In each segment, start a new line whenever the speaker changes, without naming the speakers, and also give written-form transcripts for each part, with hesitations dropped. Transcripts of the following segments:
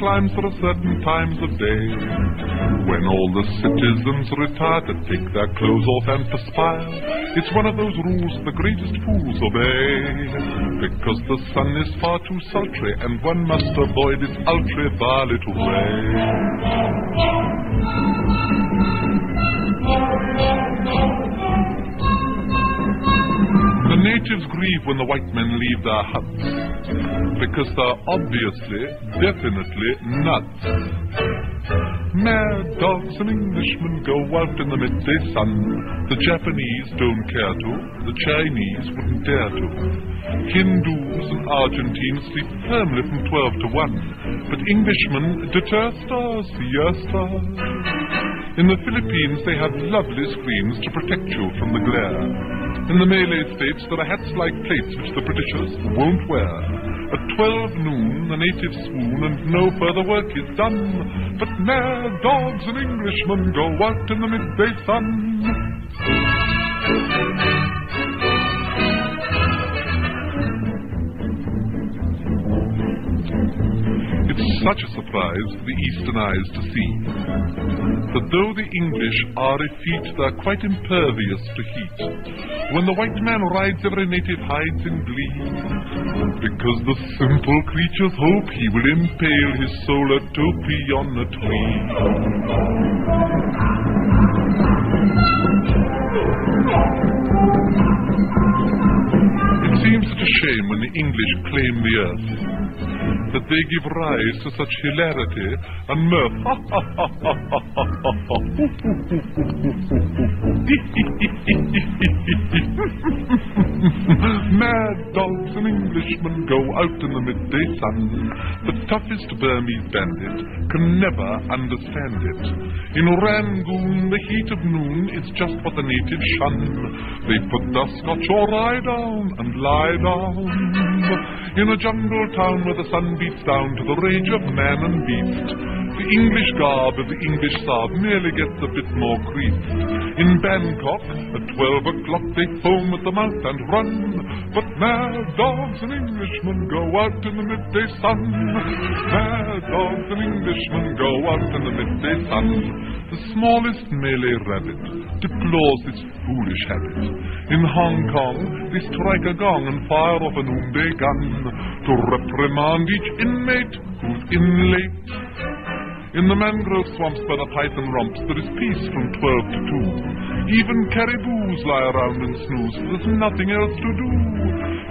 climbs for a certain times of day, when all the citizens retire to take their clothes off and perspire. It's one of those rules the greatest fools obey, because the sun is far too sultry and one must avoid its ultraviolet ray. The natives grieve when the white men leave their huts, because they're obviously, definitely nuts. Mad dogs and Englishmen go out in the midday sun. The Japanese don't care to, the Chinese wouldn't dare to. Hindus and Argentines sleep firmly from 12 to 1, but Englishmen deter stars, yes stars. In the Philippines they have lovely screens to protect you from the glare. In the Malay states there are hats like plates which the Britishers won't wear. At 12 noon the natives swoon and no further work is done, but mad dogs and Englishmen go out in the midday sun. It's such a surprise for the eastern eyes to see that though the English are effete, they're quite impervious to heat. When the white man rides, every native hides in glee, because the simple creatures hope he will impale his solar topee on a tree. It seems such a shame when the English claim the earth, that they give rise to such hilarity and mirth. Mad dogs and Englishmen go out in the midday sun. The toughest Burmese bandit can never understand it. In Rangoon, the heat of noon is just what the natives shun. They put their Scotch or rye down and lie down. In a jungle town where the sun beats down to the rage of man and beast, the English garb of the English Sab merely gets a bit more creased. In Bangkok, at 12 o'clock they foam at the mouth and run, but mad dogs and Englishmen go out in the midday sun. Mad dogs and Englishmen go out in the midday sun. The smallest Malay rabbit deplores this foolish habit. In Hong Kong, they strike a gong and fire off a noonday gun to reprimand each inmate who's in late. In the mangrove swamps by the python romps, there is peace from 12 to 2. Even caribous lie around and snooze, for there's nothing else to do.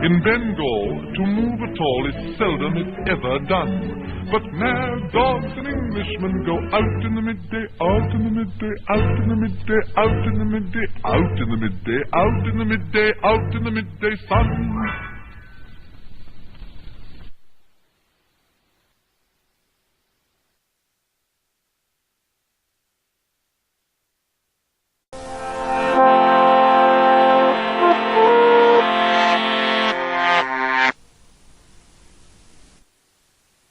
In Bengal, to move at all is seldom if ever done. But mad dogs and Englishmen go out in the midday, out in the midday, out in the midday, out in the midday, out in the midday, out in the midday, out in the midday sun.